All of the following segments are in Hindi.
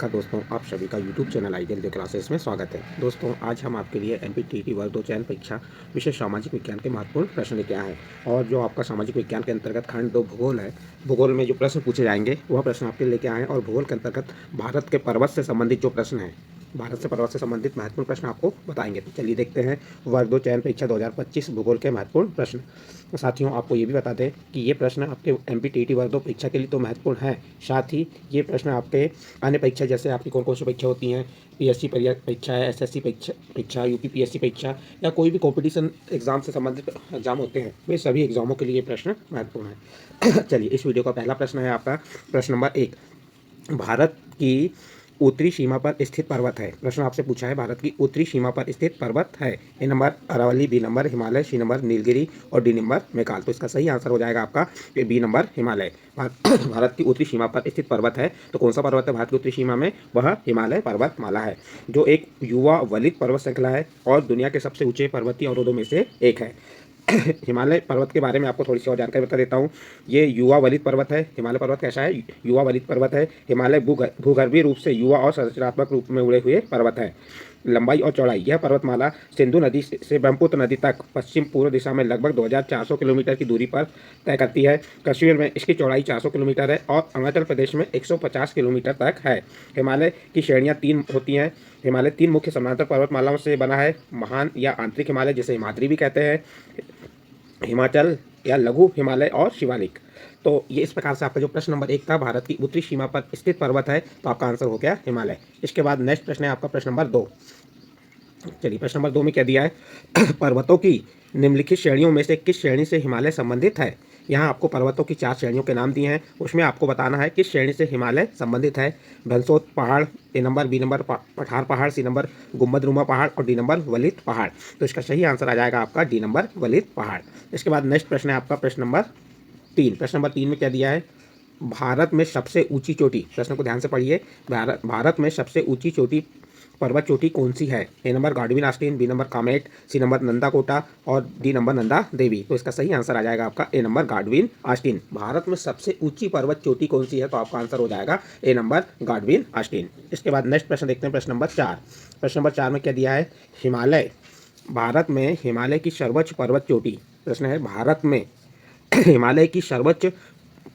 नमस्कार दोस्तों, आप सभी का यूट्यूब चैनल आइडियल क्लासेस में स्वागत है। दोस्तों, आज हम आपके लिए एमपीटीईटी वर्ग 2 चयन परीक्षा विषय सामाजिक विज्ञान के महत्वपूर्ण प्रश्न लेके आए हैं। और जो आपका सामाजिक विज्ञान के अंतर्गत खंड 2 भूगोल है, भूगोल में जो प्रश्न पूछे जाएंगे वह प्रश्न आपके लेके आए हैं। और भूगोल के अंतर्गत भारत के पर्वत से संबंधित जो प्रश्न हैं, भारत से पर्वत से संबंधित महत्वपूर्ण प्रश्न आपको बताएंगे। तो चलिए देखते हैं वर्ग 2 चयन परीक्षा 2025 भूगोल के महत्वपूर्ण प्रश्न। साथियों, आपको ये भी बता दें कि ये प्रश्न आपके एमपीटीईटी वर्ग 2 परीक्षा के लिए तो महत्वपूर्ण है, साथ ही ये प्रश्न आपके अन्य परीक्षा जैसे आपकी कौन कौन सी परीक्षा होती हैं, पीएससी परीक्षा है, एसएससी परीक्षा, यूपी पीएससी परीक्षा या कोई भी कंपटीशन एग्जाम से संबंधित एग्जाम होते हैं, वे सभी एग्जामों के लिए ये प्रश्न महत्वपूर्ण है। चलिए, इस वीडियो का पहला प्रश्न है आपका प्रश्न नंबर 1। भारत की उत्तरी सीमा पर स्थित पर्वत है। प्रश्न आपसे पूछा है भारत की उत्तरी सीमा पर स्थित पर्वत है। A number Aravalli, B number Himalaya, C number Nilgiri और डी नंबर मैकाल। तो इसका सही आंसर हो जाएगा आपका बी नंबर हिमालय। भारत की उत्तरी सीमा पर स्थित पर्वत है, तो कौन सा पर्वत है भारत की उत्तरी सीमा में? वह हिमालय पर्वतमाला है, जो एक युवा वलित पर्वत श्रृंखला है और दुनिया के सबसे ऊंचे पर्वतीय अवरोधों में से एक है। हिमालय पर्वत के बारे में आपको थोड़ी सी और जानकारी बता देता हूँ। ये युवा वलित पर्वत है। हिमालय पर्वत कैसा है? युवा वलित पर्वत है। हिमालय भूगर्भीय रूप से युवा और संरचनात्मक रूप में उड़े हुए पर्वत है। लंबाई और चौड़ाई, यह पर्वतमाला सिंधु नदी से ब्रह्मपुत्र नदी तक पश्चिम पूर्व दिशा में लगभग 2400 किलोमीटर की दूरी पर तय करती है। कश्मीर में इसकी चौड़ाई 400 किलोमीटर है और अरुणाचल प्रदेश में 150 किलोमीटर तक है। हिमालय की श्रेणियाँ 3 होती हैं। हिमालय 3 मुख्य समानांतर पर्वतमालाओं से बना है। महान या आंतरिक हिमालय, जिसे हिमाद्री भी कहते हैं, हिमाचल या लघु हिमालय और शिवालिक। तो ये इस प्रकार से आपका जो प्रश्न नंबर 1 था, भारत की उत्तरी सीमा पर स्थित पर्वत है, तो आपका आंसर हो गया हिमालय। इसके बाद नेक्स्ट प्रश्न है आपका प्रश्न नंबर 2। चलिए, प्रश्न नंबर 2 में क्या दिया है? पर्वतों की निम्नलिखित श्रेणियों में से किस श्रेणी से हिमालय संबंधित है? यहाँ आपको पर्वतों की 4 श्रेणियों के नाम दिए हैं, उसमें आपको बताना है किस श्रेणी से हिमालय संबंधित है। भंसोत पहाड़, ए नंबर, बी नंबर पठार पहाड़, सी नंबर गुम्बदनुमा पहाड़ और डी नंबर वलित पहाड़। तो इसका सही आंसर आ जाएगा आपका डी नंबर वलित पहाड़। इसके बाद नेक्स्ट प्रश्न है आपका प्रश्न नंबर 3। प्रश्न नंबर 3 में क्या दिया है? भारत में सबसे ऊंची चोटी, प्रश्न को ध्यान से पढ़िए, भारत में सबसे ऊंची चोटी पर्वत चोटी कौन सी है? A number Godwin Austen, B number Kamet, C number Nanda Kota और डी नंबर नंदा देवी। तो इसका सही आंसर आ जाएगा आपका ए नंबर गाडविन आस्टीन। भारत में सबसे ऊंची पर्वत चोटी कौन सी है? तो आपका आंसर हो जाएगा ए नंबर गाडविन आस्टीन। इसके बाद नेक्स्ट प्रश्न देखते हैं, प्रश्न नंबर 4। प्रश्न नंबर 4 में क्या दिया है? हिमालय, भारत में हिमालय की सर्वोच्च पर्वत चोटी, प्रश्न है भारत में हिमालय की सर्वोच्च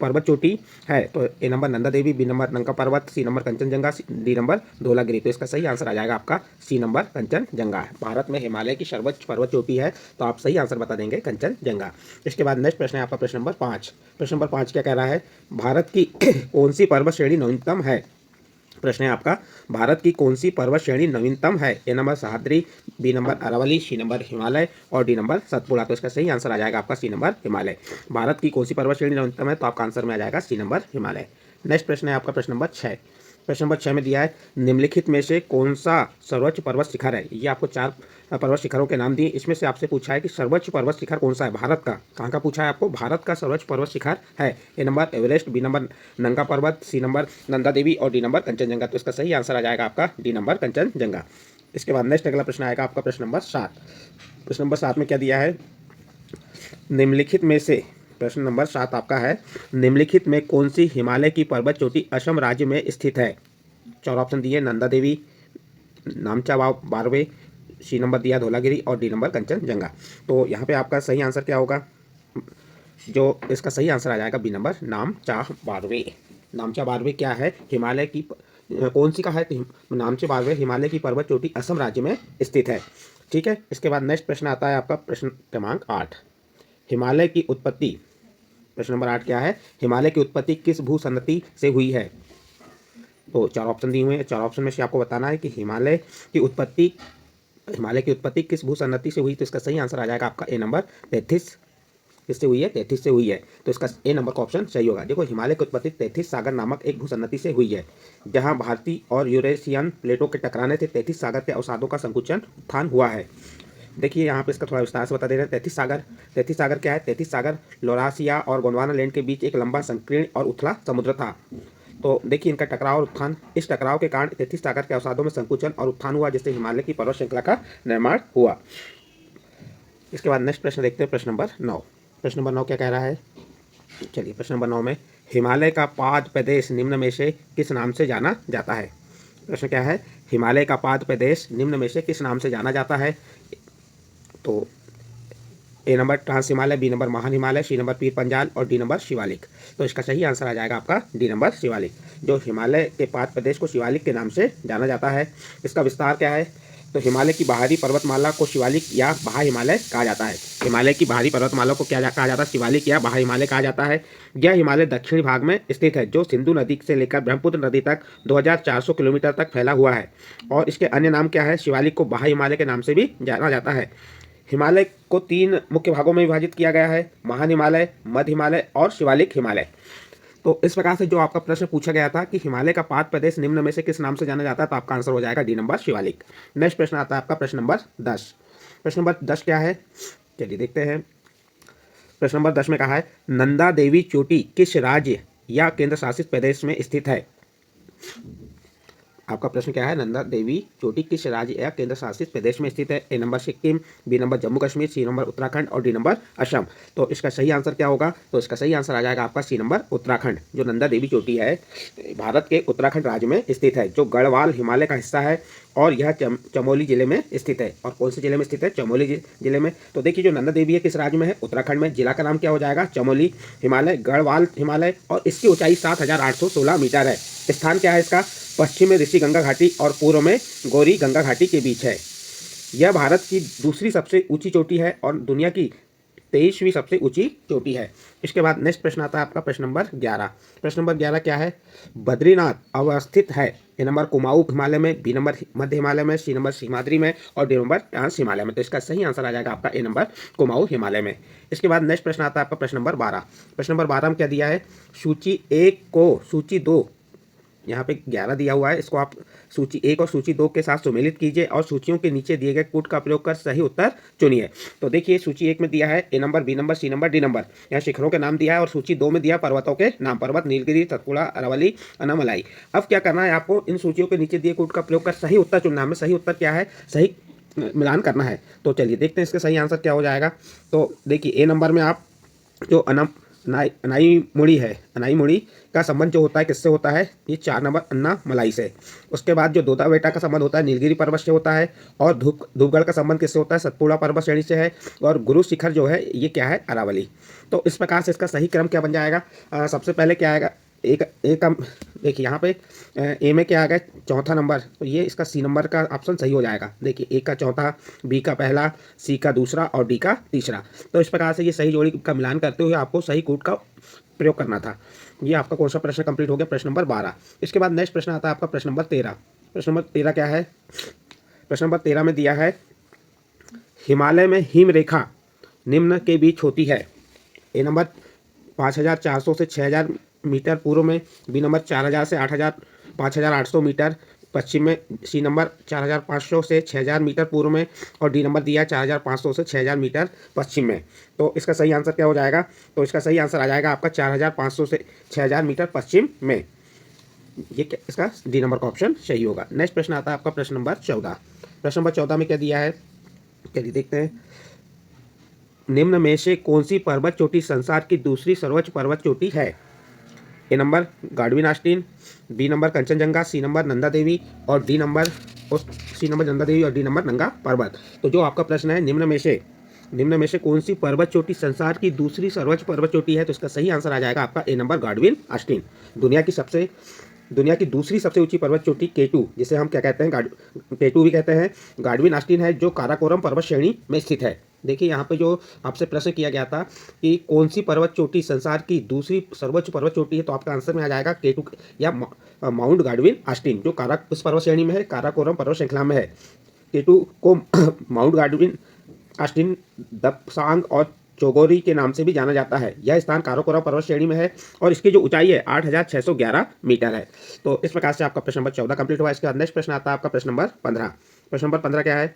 पर्वत चोटी है, तो A number Nanda Devi, B number Nanga Parbat, C number Kanchenjunga, D number Dhaulagiri. तो इसका सही आंसर आ जाएगा आपका सी नंबर कंचनजंगा। भारत में हिमालय की सर्वोच्च पर्वत चोटी है, तो आप सही आंसर बता देंगे कंचनजंगा। इसके बाद नेक्स्ट प्रश्न है आपका प्रश्न नंबर 5। प्रश्न नंबर 5 क्या कह रहा है? भारत की कौन सी पर्वत श्रेणी नवीनतम है? प्रश्न है आपका, भारत की कौन सी पर्वत श्रेणी नवीनतम है? A number Sahyadri, B number Aravalli, C number Himalaya और डी नंबर सतपुड़ा। तो इसका सही आंसर आ जाएगा आपका सी नंबर हिमालय। भारत की कौन सी पर्वत श्रेणी नवीनतम है? तो आपका आंसर में आ जाएगा सी नंबर हिमालय। नेक्स्ट प्रश्न है आपका प्रश्न नंबर 6। प्रश्न नंबर 6 में दिया है, निम्नलिखित में से कौन सा सर्वोच्च पर्वत शिखर है? ये आपको 4 पर्वत शिखरों के नाम दिए, इसमें से आपसे पूछा है कि सर्वोच्च पर्वत शिखर कौन सा है भारत का। कहाँ का पूछा है आपको? भारत का सर्वोच्च पर्वत शिखर है। A number Everest, B number Nanga पर्वत, सी नंबर नंदा देवी और डी नंबर कंचनजंगा। तो इसका सही आंसर आ जाएगा आपका डी नंबर कंचनजंगा। इसके बाद नेक्स्ट अगला प्रश्न आएगा आपका प्रश्न नंबर 7। प्रश्न नंबर 7 में क्या दिया है? निम्नलिखित में से, प्रश्न नंबर 7 आपका है, निम्नलिखित में कौन सी हिमालय की पर्वत चोटी असम राज्य में स्थित है? 4 ऑप्शन दिए, नंदा देवी, नामचा बारवे, सी नंबर दिया धौलागिरी और डी नंबर कंचनजंगा। तो यहाँ पे आपका सही आंसर क्या होगा? जो इसका सही आंसर आ जाएगा बी नंबर नामचा बारवे। नामचा बारवे क्या है? हिमालय की कौन सी का है? तो नामचा बारवे हिमालय की पर्वत चोटी असम राज्य में स्थित है। ठीक है। इसके बाद नेक्स्ट प्रश्न आता है आपका प्रश्न क्रमांक 8। हिमालय की उत्पत्ति, प्रश्न नंबर 8 क्या है? हिमालय की उत्पत्ति किस भूसंनति से हुई है? तो 4 ऑप्शन दिए हुए हैं, 4 ऑप्शन में से आपको बताना है कि हिमालय की उत्पत्ति किस भूसंनति से हुई। तो इसका सही आंसर आ जाएगा आपका ए नंबर 33। किससे हुई है? 33 से हुई है। तो इसका ए नंबर का ऑप्शन सही होगा। देखो, हिमालय की उत्पत्ति 33 सागर नामक एक भूसंनति से हुई है, जहां भारतीय और यूरेशियन प्लेटों के टकराने से 33 सागर के अवसादों का संकुचन उत्थान हुआ है। देखिए, यहाँ पे इसका थोड़ा विस्तार से बता दे रहे हैं। 33 सागर क्या है? 33 सागर लौरासिया और गोंडवाना लैंड के बीच एक लंबा, संकीर्ण और उथला समुद्र था। तो देखिए, इनका टकराव और उत्थान, इस टकराव के कारण 33 सागर के अवसादों में संकुचन और उत्थान हुआ, जिससे हिमालय की पर्वत श्रृंखला का निर्माण हुआ। इसके बाद नेक्स्ट प्रश्न देखते हैं, प्रश्न नंबर 9। प्रश्न नंबर 9 क्या कह रहा है? चलिए, प्रश्न नंबर 9 में, हिमालय का पाद प्रदेश निम्न में से किस नाम से जाना जाता है? प्रश्न क्या है, हिमालय का पाद प्रदेश निम्न में से किस नाम से जाना जाता है? तो A number trans Himalaya, B number महान हिमालय, सी नंबर पीर पंजाल और डी नंबर शिवालिक। तो इसका सही आंसर आ जाएगा आपका डी नंबर शिवालिक। जो हिमालय के पाद प्रदेश को शिवालिक के नाम से जाना जाता है। इसका विस्तार क्या है? तो हिमालय की बाहरी पर्वतमाला को शिवालिक या बाह्य हिमालय कहा जाता है। हिमालय की बाहरी पर्वतमाला को क्या कहा जाता है? शिवालिक या बाह्य हिमालय कहा जाता है। यह हिमालय दक्षिणी भाग में स्थित है, जो सिंधु नदी से लेकर ब्रह्मपुत्र नदी तक 2400 किलोमीटर तक फैला हुआ है। और इसके अन्य नाम क्या है? शिवालिक को बाह्य हिमालय के नाम से भी जाना जाता है। हिमालय को 3 मुख्य भागों में विभाजित किया गया है, महान हिमालय, मध्य हिमालय और शिवालिक हिमालय। तो इस प्रकार से जो आपका प्रश्न पूछा गया था कि हिमालय का पाद प्रदेश निम्न में से किस नाम से जाना जाता है, तो आपका आंसर हो जाएगा डी नंबर शिवालिक। नेक्स्ट प्रश्न आता है आपका प्रश्न नंबर 10। प्रश्न नंबर 10 क्या है, चलिए देखते हैं। प्रश्न नंबर 10 में कहा है, नंदा देवी चोटी किस राज्य या केंद्र शासित प्रदेश में स्थित है? आपका प्रश्न क्या है, नंदा देवी चोटी किस राज्य या केंद्र शासित प्रदेश में स्थित है? A number Sikkim, B number Jammu Kashmir, C number Uttarakhand और डी नंबर असम। तो इसका सही आंसर क्या होगा? तो इसका सही आंसर आ जाएगा आपका सी नंबर उत्तराखंड। जो नंदा देवी चोटी है भारत के उत्तराखंड राज्य में स्थित है, जो गढ़वाल हिमालय का हिस्सा है और यह चमोली जिले में स्थित है। और कौन से जिले में स्थित है? चमोली जिले में। तो देखिए जो नंदा देवी है किस राज्य में है? उत्तराखंड में। जिला का नाम क्या हो जाएगा? चमोली हिमालय, गढ़वाल हिमालय और इसकी ऊंचाई 7816 मीटर है। स्थान क्या है इसका? पश्चिम में ऋषि गंगा घाटी और पूर्व में गौरी गंगा घाटी के बीच है। यह भारत की दूसरी सबसे ऊंची चोटी है और दुनिया की 23वीं सबसे ऊंची चोटी है। इसके बाद नेक्स्ट प्रश्न आता है आपका प्रश्न नंबर 11। प्रश्न नंबर 11 क्या है? बद्रीनाथ अवस्थित है। ए नंबर कुमाऊं हिमालय में, बी नंबर मध्य हिमालय में, सी नंबर सिमाद्री में और डी नंबर ट्रांस हिमालय में। तो इसका सही आंसर आ जाएगा आपका ए नंबर कुमाऊं हिमालय में। इसके बाद नेक्स्ट प्रश्न आता है आपका प्रश्न नंबर 12। प्रश्न नंबर 12 में क्या दिया है? सूची 1 को सूची 2, यहाँ पे 11 दिया हुआ है, इसको आप सूची 1 और सूची 2 के साथ सुमेलित कीजिए और सूचियों के नीचे दिए गए कोड का प्रयोग कर सही उत्तर चुनिए। तो देखिए सूची 1 में दिया है A number, B number, C number, D number, यहाँ शिखरों के नाम दिया है। और सूची 2 में दिया पर्वतों के नाम, पर्वत नीलगिरी, सतपुड़ा, अरावली, अनामलाई। अब क्या करना है आपको? इन सूचियों के नीचे दिए कोड का प्रयोग कर सही उत्तर चुनना है। हमें सही उत्तर क्या है, सही मिलान करना है। तो चलिए देखते हैं इसका सही आंसर क्या हो जाएगा। तो देखिए ए नंबर में आप जो अनाई मुड़ी है, अनाई मुड़ी का संबंध जो होता है किससे होता है? ये 4 नंबर अन्ना मलाई से। उसके बाद जो दोदा बेटा का संबंध होता है नीलगिरी पर्वत से होता है। और धूपगढ़ का संबंध किससे होता है? सतपुड़ा पर्वत श्रेणी से है। और गुरु शिखर जो है ये क्या है? अरावली। तो इस प्रकार से इसका सही क्रम क्या बन जाएगा? सबसे पहले क्या आएगा? एक देखिए यहाँ पे ए में क्या आ गया? चौथा नंबर। तो ये इसका सी नंबर का ऑप्शन सही हो जाएगा। देखिए ए का चौथा, बी का पहला, सी का दूसरा और डी का तीसरा। तो इस प्रकार से ये सही जोड़ी का मिलान करते हुए आपको सही कोड का प्रयोग करना था। ये आपका कौन सा प्रश्न कंप्लीट हो गया? प्रश्न नंबर 12। इसके बाद नेक्स्ट प्रश्न आता है आपका प्रश्न नंबर 13। प्रश्न नंबर 13 क्या है? प्रश्न नंबर 13 में दिया है, हिमालय में हिम रेखा निम्न के बीच होती है। ए नंबर 5400 से 6000 मीटर पूर्व में, बी नंबर 4000 से 5800 मीटर पश्चिम में, सी नंबर 4500 से 6000 मीटर पूर्व में और डी नंबर दिया 4500 से 6000 मीटर पश्चिम में। तो इसका सही आंसर क्या हो जाएगा? तो इसका सही आंसर आ जाएगा आपका 4500 से 6000 मीटर पश्चिम में। ये इसका डी नंबर का ऑप्शन सही होगा। नेक्स्ट प्रश्न आता है आपका प्रश्न नंबर 14। प्रश्न नंबर 14 में क्या दिया है? चलिए देखते हैं। निम्न में से कौन सी पर्वत चोटी संसार की दूसरी सर्वोच्च पर्वत चोटी है? A number Godwin Austen, B number Kanchenjunga, C number Nanda Devi और डी नंबर और डी नंबर नंगा पर्वत। तो जो आपका प्रश्न है, निम्न में से कौन सी पर्वत चोटी संसार की दूसरी सर्वोच्च पर्वत चोटी है? तो इसका सही आंसर आ जाएगा आपका ए नंबर गाडविन आस्टीन। दुनिया की दूसरी सबसे ऊंची पर्वत चोटी K2, जिसे हम क्या कहते हैं? K2 भी कहते हैं, गाडविन आस्टीन है, जो काराकोरम पर्वत श्रेणी में स्थित है। देखिए यहाँ पे जो आपसे प्रश्न किया गया था कि कौन सी पर्वत चोटी संसार की दूसरी सर्वोच्च पर्वत चोटी है, तो आपका आंसर में आ जाएगा K2 या माउंट गाडविन आस्टीन, जो उस पर्वत श्रेणी में है, काराकोरम पर्वत श्रृंखला में है। K2 को माउंट गाडविन आस्टीन, दपसांग और चोगोरी के नाम से भी जाना जाता है। यह स्थान काराकोरम पर्वत श्रेणी में है और इसकी जो ऊंचाई है 8611 मीटर है। तो इस प्रकार से आपका प्रश्न नंबर 14 कंप्लीट हुआ। इसके बाद नेक्स्ट प्रश्न आता है आपका प्रश्न नंबर 15। प्रश्न नंबर 15 क्या है?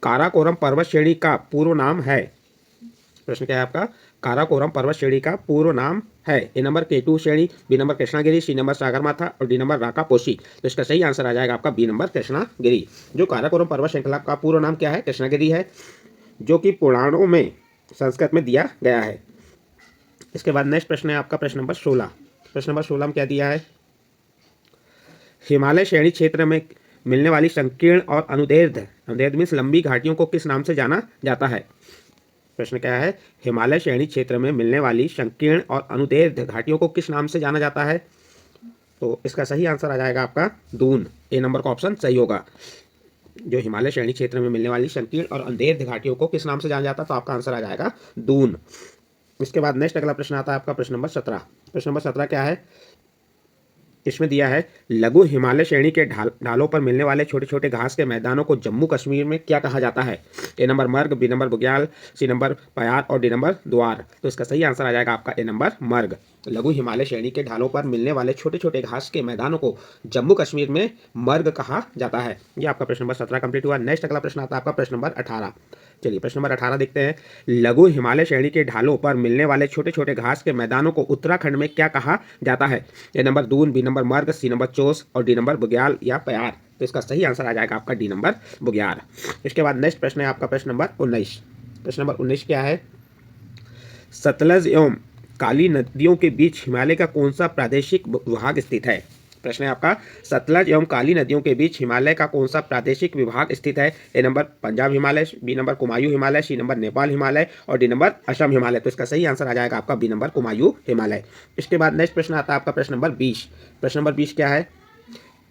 काराकोरम पर्वत श्रेणी का पूर्व नाम है। प्रश्न क्या है आपका? काराकोरम पर्वत श्रेणी का पूर्व नाम है। ए नंबर K2 श्रेणी, B number Krishnagiri, C number Sagarmatha और डी नंबर राकापोशी। तो इसका सही आंसर आ जाएगा आपका बी नंबर कृष्णागिरी। जो काराकोरम पर्वत श्रृंखला का पूर्व नाम क्या है? कृष्णागिरी है, जो कि पुराणों में संस्कृत में दिया गया है। इसके बाद नेक्स्ट प्रश्न है आपका प्रश्न नंबर 16। प्रश्न नंबर 16 में क्या दिया है? हिमालय श्रेणी क्षेत्र में मिलने वाली संकीर्ण और अनुदैर्ध्य मीन्स लंबी घाटियों को किस नाम से जाना जाता है? प्रश्न क्या है? हिमालय श्रेणी क्षेत्र में मिलने वाली संकीर्ण और अनुदैर्ध्य घाटियों को किस नाम से जाना जाता है? तो इसका सही आंसर आ जाएगा आपका दून। ए नंबर का ऑप्शन सही होगा। जो हिमालय श्रेणी क्षेत्र में मिलने वाली संकीर्ण और अनुदैर्ध्य घाटियों को किस नाम से जाना जाता है? तो आपका आंसर आ जाएगा दून। इसके बाद नेक्स्ट अगला प्रश्न आता है आपका प्रश्न नंबर 17। प्रश्न नंबर 17 क्या है? इसमें दिया है लघु हिमालय श्रेणी के ढालों पर मिलने वाले छोटे छोटे घास के मैदानों को जम्मू कश्मीर में क्या कहा जाता है? ए नंबर मर्ग, बी नंबर बुग्याल, सी नंबर पयार और डी नंबर द्वार। तो इसका सही आंसर आ जाएगा आपका ए नंबर मर्ग। लघु हिमालय श्रेणी के ढालों पर मिलने वाले छोटे छोटे घास के मैदानों को जम्मू कश्मीर में मर्ग कहा जाता है। ये आपका प्रश्न नंबर 17 कंप्लीट हुआ। नेक्स्ट अगला प्रश्न आता है आपका प्रश्न नंबर 18। चलिए प्रश्न नंबर 18 देखते हैं। लघु हिमालय श्रेणी के ढालों पर मिलने वाले छोटे छोटे घास के मैदानों को उत्तराखंड में क्या कहा जाता है? A number Doon, B number Marg, C number चोस और डी नंबर बुग्याल या पयार। तो इसका सही आंसर आ जाएगा आपका डी नंबर बुग्याल। इसके बाद नेक्स्ट प्रश्न है आपका प्रश्न नंबर 19। प्रश्न नंबर 19 क्या है? सतलज एवं काली नदियों के बीच हिमालय का कौन सा प्रादेशिक विभाग स्थित है? प्रश्न है आपका सतलज एवं काली नदियों के बीच हिमालय का कौन सा प्रादेशिक विभाग स्थित है? A number Punjab Himalaya, B number Kumaon Himalaya, C number Nepal Himalaya और डी नंबर असम हिमालय। तो इसका सही आंसर आ जाएगा आपका बी नंबर कुमायूं हिमालय। इसके बाद नेक्स्ट प्रश्न आता है आपका प्रश्न नंबर 20। प्रश्न नंबर 20 क्या है?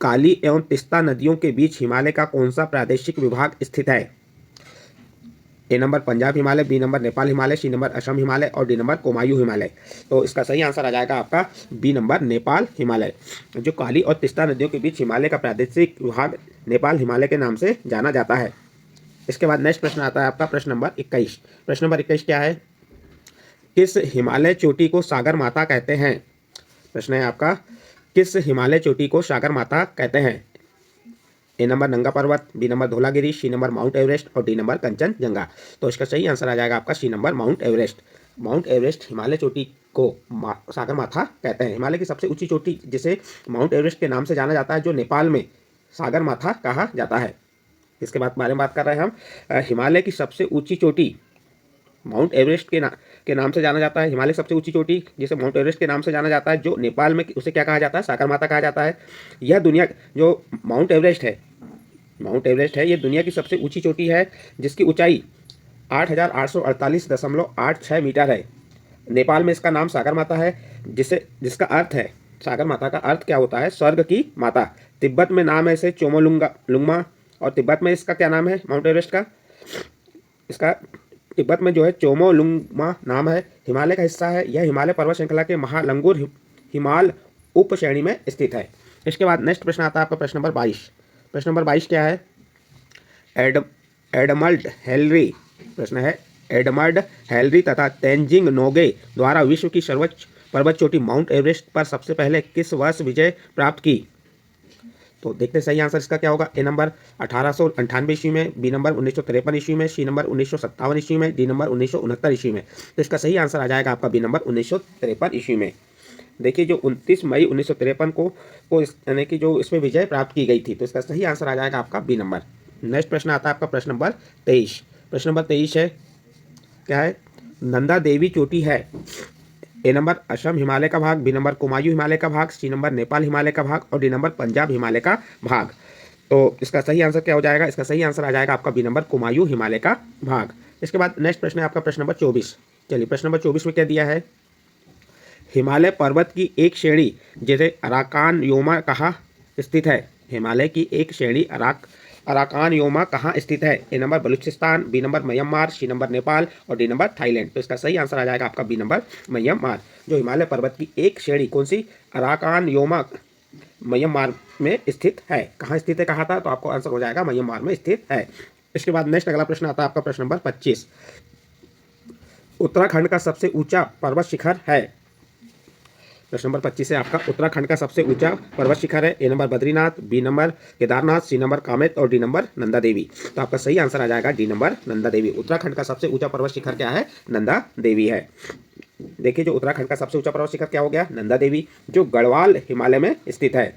काली एवं तिस्ता नदियों के बीच हिमालय का कौन सा प्रादेशिक विभाग स्थित है? A number Punjab Himalaya, B number Nepal Himalaya, C number Assam Himalaya और डी नंबर कुमायूं हिमालय। तो इसका सही आंसर आ जाएगा आपका बी नंबर नेपाल हिमालय। जो काली और तिस्ता नदियों के बीच हिमालय का प्रादेशिक विभाग नेपाल हिमालय के नाम से जाना जाता है। इसके बाद नेक्स्ट प्रश्न आता है आपका प्रश्न नंबर 21। प्रश्न नंबर 21 क्या है? किस हिमालय चोटी को सागर माता कहते हैं? प्रश्न है आपका किस हिमालय चोटी को सागर माता कहते हैं? ए number Nanga Parbat, B number Dhaulagiri, C number Mount Everest और डी नंबर कंचनजंगा। तो इसका सही आंसर आ जाएगा आपका C number Mount Everest. Mount Everest Himalaya चोटी को सागर माथा कहते हैं। हिमालय की सबसे ऊंची चोटी जिसे माउंट एवरेस्ट के नाम से जाना जाता है, जो नेपाल में सागर माथा कहा जाता है। इसके बाद बारे में बात कर रहे हैं हम। हिमालय की सबसे ऊंची चोटी माउंट एवरेस्ट के नाम से जाना जाता है। हिमालय की सबसे ऊंची चोटी जिसे माउंट एवरेस्ट के नाम से जाना जाता है, जो नेपाल में, उसे क्या कहा जाता है? सागर माता कहा जाता है। यह दुनिया जो माउंट एवरेस्ट है ये दुनिया की सबसे ऊंची चोटी है, जिसकी ऊंचाई 8,848.86 मीटर है। नेपाल में इसका नाम सागर माता है, जिसका अर्थ है, सागर माता का अर्थ क्या होता है? स्वर्ग की माता। तिब्बत में नाम है इसे चोमोलुंगमा और तिब्बत में इसका क्या नाम है माउंट एवरेस्ट का? इसका तिब्बत में जो है चोमोलुंगमा नाम है। हिमालय का हिस्सा है। यह हिमालय पर्वत श्रृंखला के महालंगुर हिमाल उप श्रेणी में स्थित है। इसके बाद नेक्स्ट प्रश्न आता है आपका प्रश्न नंबर 22। प्रश्न नंबर 22 क्या है? एडमंड हेनरी, प्रश्न है एडमंड हेनरी तथा तेंजिंग नोगे द्वारा विश्व की सर्वोच्च पर्वत चोटी माउंट एवरेस्ट पर सबसे पहले किस वर्ष विजय प्राप्त की? तो देखते हैं सही आंसर इसका क्या होगा। ए नंबर 1898 ईस्वी में, बी नंबर 1953 ईस्वी में, सी नंबर 1957 ईस्वी में, डी नंबर 1969 ईस्वी में। तो इसका सही आंसर आ जाएगा आपका बी नंबर 1953 ईस्वी में। देखिए जो 29 मई 1953 को यानी कि जो इसमें विजय प्राप्त की गई थी, तो इसका सही आंसर आ जाएगा आपका बी नंबर। नेक्स्ट प्रश्न आता है आपका प्रश्न नंबर 23। प्रश्न नंबर 23 है क्या है? नंदा देवी चोटी है। ए नंबर असम हिमालय का भाग, बी नंबर कुमायूं हिमालय का भाग, सी नंबर नेपाल हिमालय का भाग और डी नंबर पंजाब हिमालय का भाग। तो इसका सही आंसर क्या हो जाएगा? इसका सही आंसर आ जाएगा आपका बी नंबर कुमायूं हिमालय का भाग। इसके बाद नेक्स्ट प्रश्न है आपका प्रश्न नंबर 24। चलिए प्रश्न नंबर 24 में क्या दिया है? हिमालय पर्वत की एक श्रेणी जिसे अराकान योमा कहाँ स्थित है? हिमालय की एक श्रेणी अराकान योमा कहाँ स्थित है? A number Balochistan, B number Myanmar, C number Nepal और डी नंबर थाईलैंड। तो इसका सही आंसर आ जाएगा आपका बी नंबर म्यांमार। जो हिमालय पर्वत की एक श्रेणी कौन सी? अराकान योमा म्यांमार में स्थित है। कहाँ स्थित है कहा था? तो आपको आंसर हो जाएगा म्यांमार में स्थित है। इसके बाद नेक्स्ट अगला प्रश्न आता है आपका प्रश्न नंबर 25। उत्तराखंड का सबसे ऊंचा पर्वत शिखर है। प्रश्न नंबर 25 है आपका उत्तराखंड का सबसे ऊंचा पर्वत शिखर है। A number Badrinath, B number Kedarnath, C number Kamet और डी नंबर नंदा देवी। तो आपका सही आंसर आ जाएगा डी नंबर नंदा देवी। उत्तराखंड का सबसे ऊंचा पर्वत शिखर क्या है? नंदा देवी है। देखिए जो उत्तराखंड का सबसे ऊंचा पर्वत शिखर क्या हो गया? नंदा देवी, जो गढ़वाल हिमालय में स्थित है।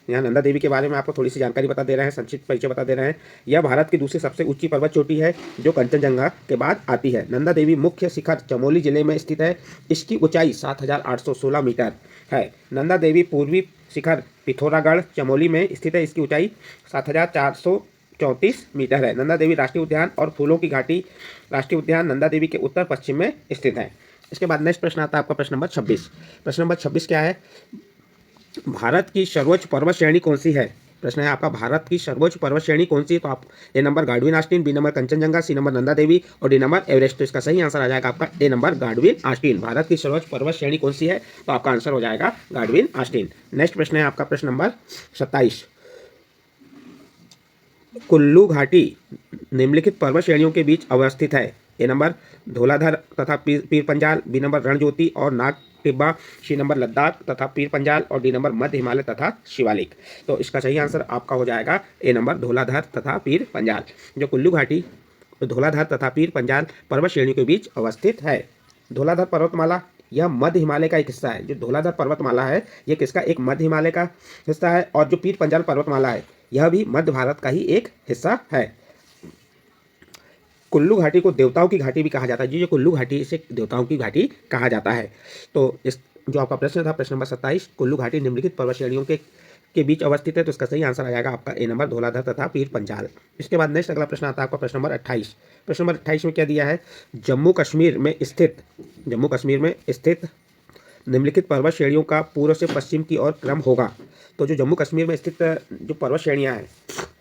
यहाँ नंदा देवी के बारे में आपको थोड़ी सी जानकारी बता दे रहे हैं, संक्षिप्त परिचय बता दे रहे हैं। यह भारत की दूसरी सबसे ऊंची पर्वत चोटी है जो कंचनजंगा के बाद आती है। नंदा देवी मुख्य शिखर चमोली जिले में स्थित है। इसकी ऊंचाई 7,816 मीटर है। नंदा देवी पूर्वी शिखर पिथौरागढ़ चमोली में स्थित है। इसकी ऊंचाई 7,434 मीटर है। नंदा देवी राष्ट्रीय उद्यान और फूलों की घाटी राष्ट्रीय उद्यान नंदा देवी के उत्तर पश्चिम में स्थित है। इसके बाद नेक्स्ट प्रश्न आता है आपका प्रश्न नंबर 26। प्रश्न नंबर 26 क्या है? भारत की सर्वोच्च पर्वत श्रेणी कौन सी है? प्रश्न है आपका, भारत की सर्वोच्च पर्वत श्रेणी कौन सी है? तो आप A number Godwin Austen, B number Kanchenjunga, C number Nanda Devi और डी नंबर एवरेस्ट। तो इसका सही आंसर आ जाएगा आपका ए नंबर गाडविन आस्टीन। भारत की सर्वोच्च पर्वत श्रेणी कौन सी है? तो आपका आंसर हो जाएगा गाडविन आस्टीन। नेक्स्ट प्रश्न है आपका प्रश्न नंबर 27। कुल्लू घाटी निम्नलिखित पर्वत श्रेणियों के बीच अवस्थित है। ए नंबर धौलाधर तथा पीर पंजाल, बी नंबर रणज्योति और नाग टिब्बा, सी नंबर लद्दाख तथा पीर पंजाल और डी नंबर मध्य हिमालय तथा शिवालिक। तो इसका सही आंसर आपका हो जाएगा ए नंबर धौलाधर तथा पीर पंजाल। जो कुल्लू घाटी धौलाधर तथा पीर पंजाल पर्वत श्रेणियों के बीच अवस्थित है। धौलाधर पर्वतमाला यह मध्य हिमालय का एक हिस्सा है। जो धौलाधर पर्वतमाला है यह किसका? एक मध्य हिमालय का हिस्सा है। और जो पीर पंजाल पर्वतमाला है यह भी मध्य भारत का ही एक हिस्सा है। कुल्लू घाटी को देवताओं की घाटी भी कहा जाता है। जो कुल्लू घाटी इसे देवताओं की घाटी कहा जाता है। तो इस जो आपका प्रश्न था प्रश्न नंबर 27, कुल्लू घाटी निम्नलिखित पर्वत श्रेणियों के बीच अवस्थित है। तो इसका सही आंसर आ जाएगा आपका ए नंबर धौलाधर तथा पीर पंजाल। इसके बाद नेक्स्ट अगला प्रश्न आता है आपका प्रश्न नंबर 28। प्रश्न नंबर 28 में क्या दिया है? जम्मू कश्मीर में स्थित निम्नलिखित पर्वत श्रेणियों का पूर्व से पश्चिम की ओर क्रम होगा। तो जो जम्मू कश्मीर में स्थित जो पर्वत श्रेणियां हैं,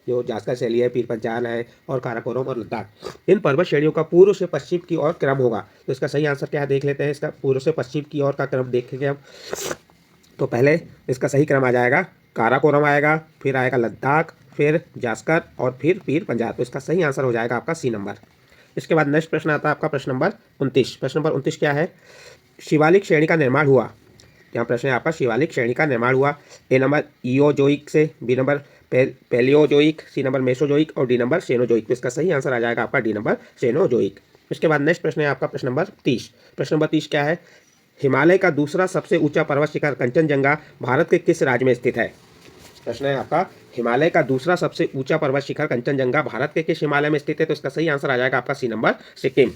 जो जास्कर शैली है, पीर पंजाल है और काराकोरम और लद्दाख, इन पर्वत श्रेणियों का पूर्व से पश्चिम की ओर क्रम होगा। तो इसका सही आंसर क्या है देख लेते हैं। इसका पूर्व से पश्चिम की ओर का क्रम देखेंगे हम, तो पहले इसका सही क्रम आ जाएगा काराकोरम आएगा, फिर आएगा लद्दाख, फिर जास्कर और फिर पीर पंजाल। तो इसका सही आंसर हो जाएगा आपका सी नंबर। इसके बाद नेक्स्ट प्रश्न आता है आपका प्रश्न नंबर 29। प्रश्न नंबर 29 क्या है? शिवालिक श्रेणी का निर्माण हुआ। यहाँ प्रश्न है आपका, शिवालिक श्रेणी का निर्माण हुआ। ए नंबर इओजोइक से, B number Palaeozoic, C number Mesozoic और डी नंबर सेनोजोइक। तो इसका सही आंसर आ जाएगा आपका डी नंबर सेनोजोइक। इसके बाद नेक्स्ट प्रश्न है आपका प्रश्न नंबर 30। प्रश्न नंबर 30 क्या है? हिमालय का दूसरा सबसे ऊंचा पर्वत शिखर कंचनजंगा भारत के किस राज्य में स्थित है? प्रश्न है आपका, हिमालय का दूसरा सबसे ऊंचा पर्वत शिखर कंचनजंगा भारत के किस हिमालय में स्थित है? तो इसका सही आंसर आ जाएगा आपका सी नंबर सिक्किम।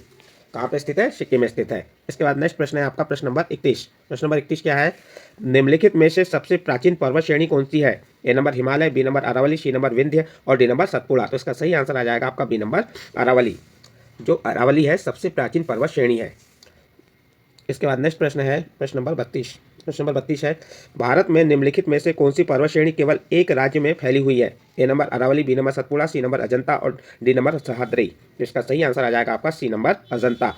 कहाँ पे स्थित है? सिक्किम में स्थित है। इसके बाद नेक्स्ट प्रश्न है आपका प्रश्न नंबर 31। प्रश्न नंबर 31 क्या है? निम्नलिखित में से सबसे प्राचीन पर्वत श्रेणी कौन सी है? A number Himalaya, B number Aravalli, C number Vindhya और डी नंबर सतपुड़ा। तो इसका सही आंसर आ जाएगा आपका बी नंबर अरावली। जो अरावली है सबसे प्राचीन पर्वत श्रेणी है। इसके बाद नेक्स्ट प्रश्न है प्रश्न नंबर 32। प्रश्न नंबर 32 है, भारत में निम्नलिखित में से कौन सी पर्वत श्रेणी केवल एक राज्य में फैली हुई है? A number Aravalli, B number Satpura, C number Ajanta और डी नंबर सह्याद्री। तो इसका सही आंसर आ जाएगा आपका सी नंबर अजंता।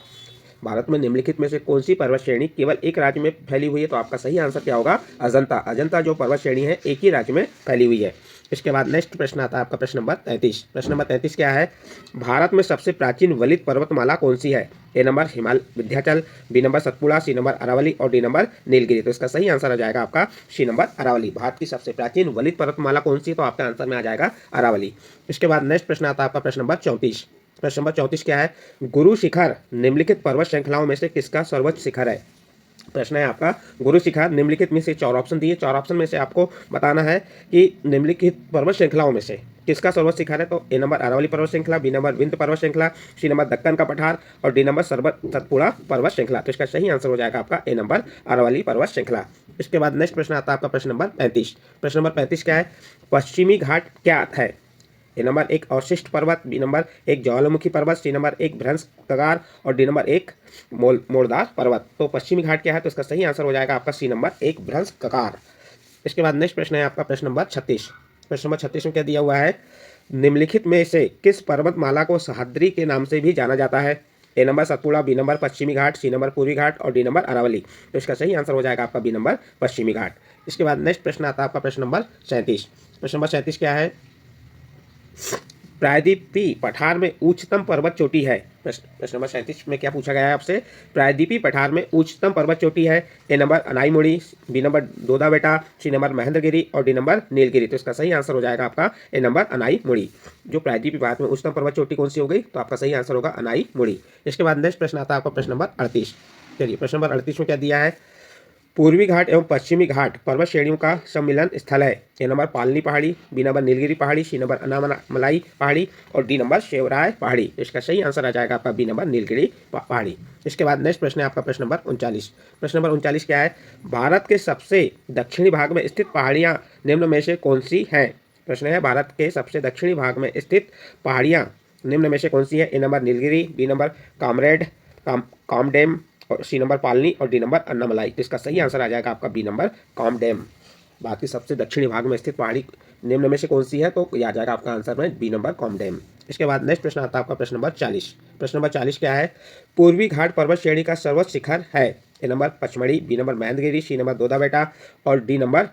भारत में निम्नलिखित में से कौन सी पर्वत श्रेणी केवल एक राज्य में फैली हुई है? तो आपका सही आंसर क्या होगा? अजंता। अजंता जो पर्वत श्रेणी है एक ही राज्य में फैली हुई है। इसके बाद नेक्स्ट प्रश्न आता है आपका प्रश्न नंबर 33। प्रश्न नंबर 33 क्या है? भारत में सबसे प्राचीन वलित पर्वतमाला कौन सी है? A number Himalaya Vindhyachal, B number Satpura, C number Aravalli और डी नंबर नीलगिरी। तो इसका सही आंसर आ जाएगा आपका सी नंबर अरावली। भारत की सबसे प्राचीन वलित पर्वतमाला कौन सी है? तो आपका आंसर में आ जाएगा अरावली। इसके बाद नेक्स्ट प्रश्न आता है आपका प्रश्न नंबर 34। प्रश्न नंबर 34 क्या है? गुरु शिखर निम्नलिखित पर्वत श्रृंखलाओं में से किसका सर्वोच्च शिखर है? प्रश्न है आपका, गुरु शिखर निम्नलिखित में से 4 ऑप्शन दिए। 4 ऑप्शन में से आपको बताना है कि निम्नलिखित पर्वत श्रृंखलाओं में से किसका सर्वोच्च शिखर है। तो ए नंबर अरावली पर्वत श्रृंखला, बी नंबर विंध्य पर्वत श्रृंखला, सी नंबर दक्कन का पठार और डी नंबर सतपुड़ा पर्वत श्रृंखला। तो इसका सही आंसर हो जाएगा आपका ए नंबर अरावली पर्वत श्रृंखला। इसके बाद नेक्स्ट प्रश्न आता है आपका प्रश्न नंबर 35। प्रश्न नंबर 35 क्या है? पश्चिमी घाट क्या है? ए नंबर 1 अवशिष्ट पर्वत, बी नंबर 1 ज्वालामुखी पर्वत, सी नंबर 1 भ्रंश कगार और डी नंबर 1 मोरदार पर्वत। तो पश्चिमी घाट क्या है? तो इसका सही आंसर हो जाएगा आपका सी नंबर 1 भ्रंश कगार। इसके बाद नेक्स्ट प्रश्न है आपका प्रश्न नंबर 36। प्रश्न नंबर 36 में क्या दिया हुआ है? निम्नलिखित में से किस पर्वतमाला को सह्याद्री के नाम से भी जाना जाता है? A number Satpura, B number पश्चिमी घाट, सी नंबर पूर्वी घाट और डी नंबर अरावली। तो इसका सही आंसर हो जाएगा आपका बी नंबर पश्चिमी घाट। इसके बाद नेक्स्ट प्रश्न आता है आपका प्रश्न नंबर 37। प्रश्न नंबर 37 क्या है? प्रायद्वीपी पठार में उच्चतम पर्वत चोटी है। प्रश्न नंबर 37 में क्या पूछा गया है आपसे? प्रायद्वीपी पठार में उच्चतम पर्वत चोटी है। A number Anamudi, B number Doda बेटा, सी नंबर महेंद्रगिरी और डी नंबर नीलगिरी। तो इसका सही आंसर हो जाएगा आपका ए नंबर अनाईमुड़ी। जो प्रायद्वीपी पठार में उच्चतम पर्वत चोटी कौन सी हो गई? तो आपका सही आंसर होगा अनाईमुड़ी। इसके बाद नेक्स्ट प्रश्न आता है आपका प्रश्न नंबर 38। चलिए प्रश्न नंबर 38 में क्या दिया है? पूर्वी घाट एवं पश्चिमी घाट पर्वत श्रेणियों का सम्मिलन स्थल है। ए नंबर पालनी पहाड़ी, बी नंबर नीलगिरी पहाड़ी, सी नंबर अनामलाई पहाड़ी और डी नंबर शेवराय पहाड़ी। इसका सही आंसर आ जाएगा आपका बी नंबर नीलगिरी पहाड़ी। इसके बाद नेक्स्ट प्रश्न है आपका प्रश्न नंबर 39। प्रश्न नंबर 39 क्या है? भारत के सबसे दक्षिणी भाग में स्थित पहाड़ियाँ निम्न में से कौन सी हैं? प्रश्न है भारत के सबसे दक्षिणी भाग में स्थित पहाड़ियाँ निम्न में से कौन सी है? A number Nilgiri, B number कामरेड कामडेम और सी नंबर पालनी और डी नंबर अन्नामलाई। तो इसका सही आंसर आ जाएगा आपका बी नंबर कामडेम। भारत के सबसे दक्षिणी भाग में स्थित पहाड़ी निम्न में से कौन सी है? तो यह आ जाएगा आपका आंसर में बी नंबर कामडेम। इसके बाद नेक्स्ट प्रश्न आता है आपका प्रश्न नंबर 40। प्रश्न नंबर 40 क्या है? पूर्वी घाट पर्वत श्रेणी का सर्वोच्च शिखर है। A number Pachmarhi, B number Mahendragiri, C number Doda Betta और डी नंबर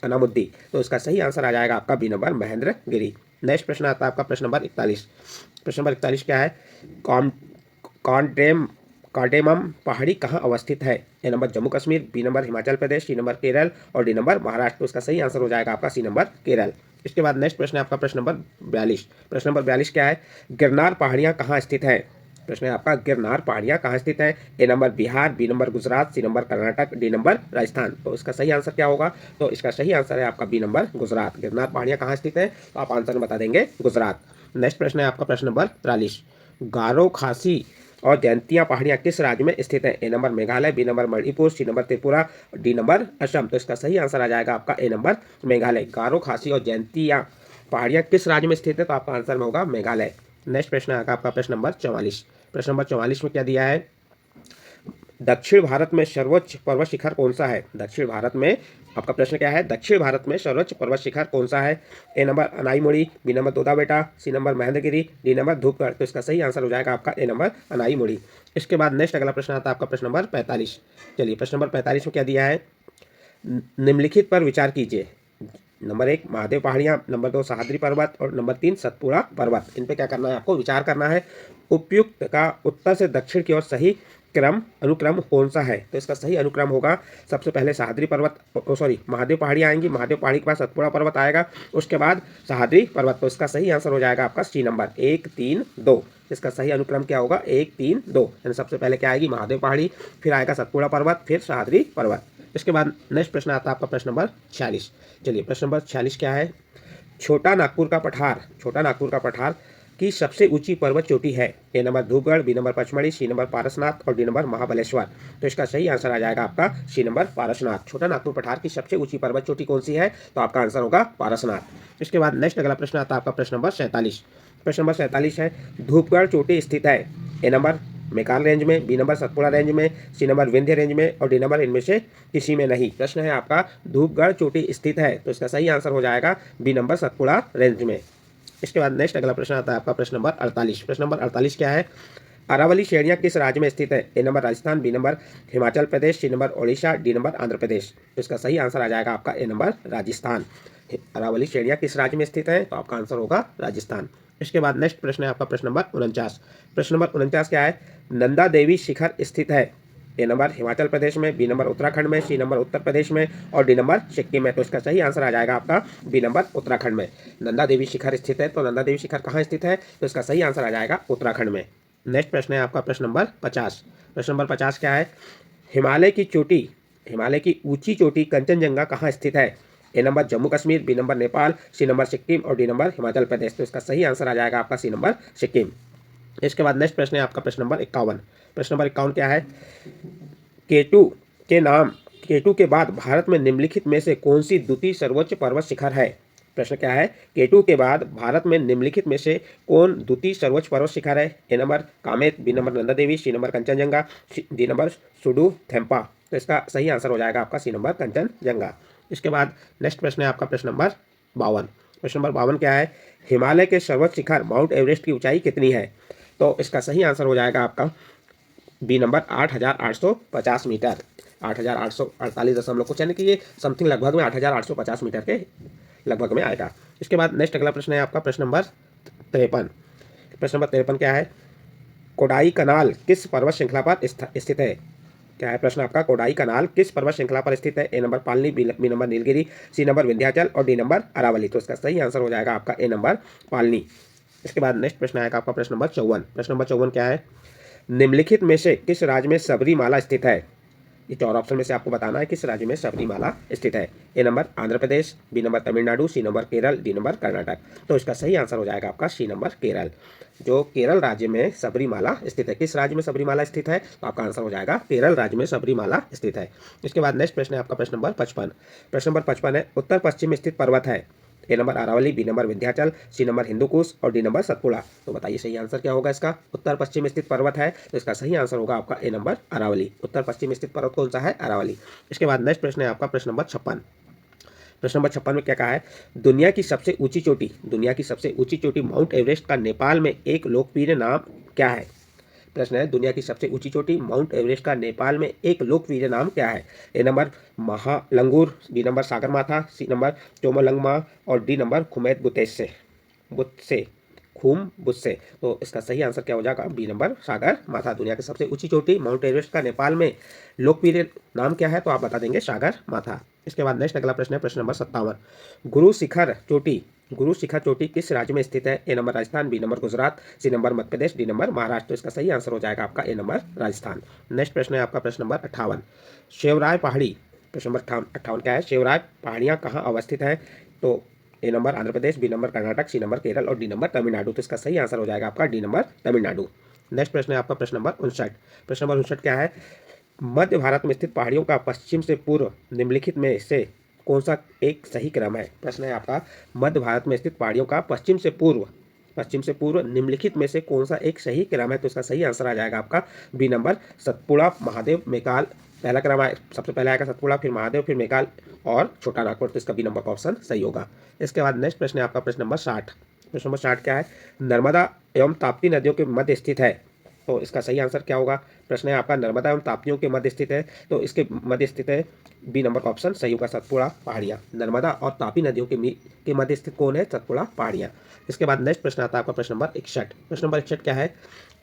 अनामुद्दी। तो इसका सही आंसर आ जाएगा आपका बी नंबर महेंद्रगिरी। नेक्स्ट प्रश्न आता है आपका प्रश्न नंबर 41। प्रश्न नंबर 41 क्या है? कार्डेमम पहाड़ी कहाँ अवस्थित है? A number Jammu Kashmir, B number Himachal Pradesh, C number Kerala और डी नंबर महाराष्ट्र। तो इसका सही आंसर हो जाएगा आपका सी नंबर केरल। इसके बाद नेक्स्ट प्रश्न है आपका प्रश्न नंबर 42। प्रश्न नंबर 42 क्या है? गिरनार पहाड़ियाँ कहाँ स्थित है? प्रश्न है आपका गिरनार पहाड़ियाँ कहाँ स्थित है? A number Bihar, B number Gujarat, C number Karnataka, D number Rajasthan. तो इसका सही आंसर क्या होगा? तो इसका सही आंसर है आपका बी नंबर गुजरात। गिरनार पहाड़ियाँ कहाँ स्थित है? तो आप आंसर में बता देंगे गुजरात। नेक्स्ट प्रश्न है आपका प्रश्न नंबर 43। गारो, खासी और जयंतिया पहाड़ियाँ किस राज्य में स्थित है? A number Meghalaya, B number Manipur, C number Tripura, D number Assam. तो इसका सही आंसर आ जाएगा आपका ए नंबर मेघालय। गारो, खासी और जयंतिया पहाड़ियाँ किस राज्य में स्थित है? तो आपका आंसर में होगा मेघालय। नेक्स्ट प्रश्न आएगा आपका प्रश्न नंबर 44। प्रश्न नंबर 44 में क्या दिया है? दक्षिण भारत में सर्वोच्च पर्वत शिखर कौन सा है? दक्षिण भारत में आपका प्रश्न क्या है? दक्षिण भारत में सर्वोच्च पर्वत शिखर कौन सा है? A number Anamudi, B number Doda बेटा, C number Mahendragiri, D number Dhupgarh. तो इसका सही आंसर हो जाएगा आपका ए नंबर अनाईमुड़ी। इसके बाद नेक्स्ट अगला प्रश्न आता है आपका प्रश्न नंबर 45। चलिए प्रश्न नंबर 45 में क्या दिया है? निम्नलिखित पर विचार कीजिए। नंबर 1 महादेव पहाड़ियाँ, नंबर 2 सह्याद्री पर्वत और नंबर 3 सतपुड़ा पर्वत। इन पे क्या करना है? आपको विचार करना है। उपयुक्त का उत्तर से दक्षिण की ओर सही अनुक्रम कौन सा है? तो इसका सही अनुक्रम होगा सबसे पहले सह्याद्री पर्वत महादेव पहाड़ियाँ आएंगी। महादेव पहाड़ी के पास सतपुड़ा पर्वत आएगा, उसके बाद सह्याद्री पर्वत। तो इसका सही आंसर हो जाएगा आपका सी नंबर 1 3 2। इसका सही अनुक्रम क्या होगा? 1 3 2। यानी सबसे पहले क्या आएगी? महादेव पहाड़ी, फिर आएगा सतपुड़ा पर्वत, फिर सह्याद्री पर्वत। इसके बाद नेक्स्ट प्रश्न आता है आपका प्रश्न नंबर 46। चलिए प्रश्न नंबर 46 क्या है? छोटा नागपुर का पठार की सबसे ऊंची पर्वत चोटी है। A number Dhupgarh, B number Pachmarhi, C number Parasnath और डी नंबर महाबलेश्वर। तो इसका सही आंसर आ जाएगा आपका सी नंबर पारसनाथ। छोटा नागपुर पठार की सबसे ऊंची पर्वत चोटी कौन सी है? तो आपका आंसर होगा पारसनाथ। इसके बाद नेक्स्ट अगला प्रश्न आता है आपका प्रश्न नंबर 47। प्रश्न नंबर 47 है धूपगढ़ चोटी स्थित है। ए नंबर मेकाल रेंज में, बी नंबर सतपुड़ा रेंज में, सी नंबर विंध्य रेंज में और डी नंबर इनमें से किसी में नहीं। प्रश्न है आपका धूपगढ़ चोटी स्थित है। तो इसका सही आंसर हो जाएगा बी नंबर सतपुड़ा रेंज में। इसके बाद नेक्स्ट अगला प्रश्न आता है आपका प्रश्न नंबर 48। प्रश्न नंबर 48 क्या है? अरावली श्रेणियाँ किस राज्य में स्थित है? A number Rajasthan, B number Himachal Pradesh, C number Odisha, D number Andhra Pradesh. तो इसका सही आंसर आ जाएगा आपका ए नंबर राजस्थान। अरावली श्रेणियाँ किस राज्य में स्थित है? तो आपका आंसर होगा राजस्थान। इसके बाद नेक्स्ट प्रश्न है आपका प्रश्न नंबर 49। प्रश्न नंबर 49 क्या है? नंदा देवी शिखर स्थित है। ए नंबर हिमाचल प्रदेश में, बी नंबर उत्तराखंड में, सी नंबर उत्तर प्रदेश में और डी नंबर सिक्किम में। तो इसका सही आंसर आ जाएगा आपका बी नंबर उत्तराखंड में। नंदा देवी शिखर स्थित है। तो नंदा देवी शिखर कहाँ स्थित है? तो इसका सही आंसर आ जाएगा उत्तराखंड में। नेक्स्ट प्रश्न है आपका प्रश्न नंबर 50। प्रश्न नंबर 50 क्या है? हिमालय की ऊंची चोटी कंचनजंगा कहाँ स्थित है? A number Jammu Kashmir, B number Nepal, C number Sikkim और डी नंबर हिमाचल प्रदेश। तो इसका सही आंसर आ जाएगा आपका सी नंबर सिक्किम। इसके बाद नेक्स्ट प्रश्न है आपका प्रश्न नंबर 51। प्रश्न नंबर 51 क्या है? केटू के बाद भारत में निम्नलिखित में से कौन सी द्वितीय सर्वोच्च पर्वत शिखर है? प्रश्न क्या है? केटू के बाद भारत में निम्नलिखित में से कौन द्वितीय सर्वोच्च पर्वत शिखर है? A number Kamet, B number Nanda Devi, C number Kanchenjunga, D number सुडू थेम्पा। तो इसका सही आंसर हो जाएगा आपका सी नंबर कंचनजंगा। इसके बाद नेक्स्ट प्रश्न है आपका प्रश्न नंबर 52। प्रश्न नंबर 52 क्या है? हिमालय के सर्वोच्च शिखर माउंट एवरेस्ट की ऊंचाई कितनी है? तो इसका सही आंसर हो जाएगा आपका बी नंबर 8,850 मीटर। 8,848 कुछ, यानी कि ये समथिंग लगभग में 8,850 मीटर के लगभग में आएगा। इसके बाद नेक्स्ट अगला प्रश्न है आपका प्रश्न नंबर 53। प्रश्न नंबर 53 क्या है? कोडाई कनाल किस पर्वत श्रृंखला पर स्थित है? क्या है प्रश्न आपका? कोडाई कनाल किस पर्वत श्रृंखला पर स्थित है? A number Palani, B number Nilgiri, C number Vindhyachal और डी नंबर अरावली। तो इसका सही आंसर हो जाएगा आपका ए नंबर पालनी। इसके बाद नेक्स्ट प्रश्न आएगा आपका प्रश्न नंबर 54। प्रश्न नंबर 54 क्या है? निम्नलिखित में से किस राज्य में सबरीमाला स्थित है? ये 4 ऑप्शन में से आपको बताना है किस राज्य में सबरीमाला स्थित है। A number Andhra Pradesh, B number Tamil Nadu, C number Kerala, D number Karnataka. तो इसका सही आंसर हो जाएगा आपका सी नंबर केरल। जो केरल राज्य में सबरीमाला स्थित है। किस राज्य में सबरीमाला स्थित है? तो आपका आंसर हो जाएगा केरल राज्य में सबरीमाला स्थित है। इसके बाद नेक्स्ट प्रश्न है आपका प्रश्न नंबर 55। प्रश्न नंबर 55 है उत्तर पश्चिम में स्थित पर्वत है। A number Aravalli, B number Vindhyachal, C number Hindu Kush और डी नंबर सतपुड़ा। तो बताइए सही आंसर क्या होगा इसका? उत्तर पश्चिम में स्थित पर्वत है तो इसका सही आंसर होगा आपका ए नंबर अरावली। उत्तर पश्चिम में स्थित पर्वत कौन सा है? अरावली। इसके बाद नेक्स्ट प्रश्न है आपका प्रश्न नंबर 56। प्रश्न नंबर 56 में क्या कहा है? दुनिया की सबसे ऊंची चोटी माउंट एवरेस्ट का नेपाल में एक लोकप्रिय नाम क्या है? प्रश्न है दुनिया की सबसे ऊंची चोटी माउंट एवरेस्ट का नेपाल में एक लोकप्रिय नाम क्या है? A number Mahalangur, B number Sagarmatha, C number Chomolungma और डी नंबर खुमैत बुत्से खूम बुत्से। तो इसका सही आंसर क्या हो जाएगा? बी नंबर सागर माथा। दुनिया की सबसे ऊंची चोटी माउंट एवरेस्ट का नेपाल में लोकप्रिय नाम क्या है? तो आप बता देंगे सागर माथा। इसके बाद नेक्स्ट अगला प्रश्न है प्रश्न नंबर 57। गुरु शिखर चोटी किस राज्य में स्थित है? A number Rajasthan, B number Gujarat, C number Madhya Pradesh, D number Maharashtra. तो इसका सही आंसर हो जाएगा आपका ए नंबर राजस्थान। नेक्स्ट प्रश्न है आपका प्रश्न नंबर 58। शेवराय पहाड़ी, प्रश्न नंबर 58 क्या है? शेवराय पहाड़ियाँ कहाँ अवस्थित है? तो A number Andhra Pradesh, B number Karnataka, C number Kerala और डी नंबर तमिलनाडु। तो इसका सही आंसर हो जाएगा आपका डी नंबर तमिलनाडु। नेक्स्ट प्रश्न है आपका प्रश्न नंबर 59। प्रश्न नंबर 59 क्या है? मध्य भारत में स्थित पहाड़ियों का पश्चिम से पूर्व निम्नलिखित में से कौन सा एक सही क्रम है? प्रश्न है आपका मध्य भारत में स्थित पहाड़ियों का पश्चिम से पूर्व निम्नलिखित में से कौन सा एक सही क्रम है? तो इसका सही आंसर आ जाएगा आपका बी नंबर सतपुड़ा, महादेव, मेकाल। पहला क्रम है, सबसे पहले आएगा सतपुड़ा, फिर महादेव, फिर मेकाल और छोटा नागपुर। तो इसका बी नंबर का ऑप्शन सही होगा। इसके बाद नेक्स्ट प्रश्न है आपका प्रश्न नंबर 60। प्रश्न नंबर 60 क्या है? नर्मदा एवं ताप्ती नदियों के मध्य स्थित है। तो इसका सही आंसर क्या होगा? प्रश्न है आपका नर्मदा एवं ताप्तियों के मध्य स्थित है तो इसके मध्य स्थित है बी नंबर का ऑप्शन सही होगा सतपुड़ा पहाड़ियाँ। नर्मदा और तापी नदियों के मध्य स्थित कौन है? सतपुड़ा पहाड़ियाँ। इसके बाद नेक्स्ट प्रश्न आता है आपका प्रश्न नंबर 61। प्रश्न नंबर 61 क्या है?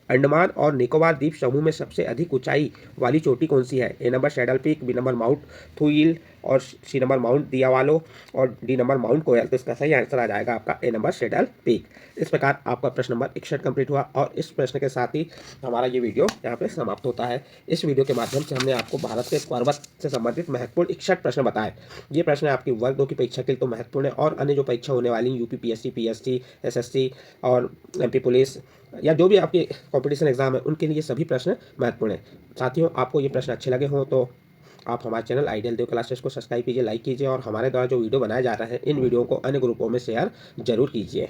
अंडमान और निकोबार द्वीप समूह में सबसे अधिक ऊंचाई वाली चोटी कौन सी है? A number saddle peak, B number mount Thuillier और सी नंबर माउंट दियावालो और डी नंबर माउंट कोयल। तो इसका सही आंसर आ जाएगा आपका ए नंबर सैडल पीक। इस प्रकार आपका प्रश्न नंबर 61 कंप्लीट हुआ और इस प्रश्न के साथ ही हमारा ये वीडियो यहाँ पे समाप्त होता है। इस वीडियो के माध्यम से हमने आपको भारत के पर्वत से संबंधित महत्वपूर्ण 61 प्रश्न बताए। ये प्रश्न आपकी वर्ग 2 की परीक्षा के लिए तो महत्वपूर्ण है और अन्य जो परीक्षा होने वाली यूपी पीएससी, पीएससी, एसएससी और एमपी पुलिस या जो भी आपके कंपटीशन एग्जाम है उनके लिए सभी प्रश्न महत्वपूर्ण है। साथियों, आपको ये प्रश्न अच्छे लगे हों तो आप हमारे चैनल आइडियल देव क्लासेस को सब्सक्राइब कीजिए, लाइक कीजिए और हमारे द्वारा जो वीडियो बनाए जा रहे हैं इन वीडियो को अन्य ग्रुपों में शेयर जरूर कीजिए।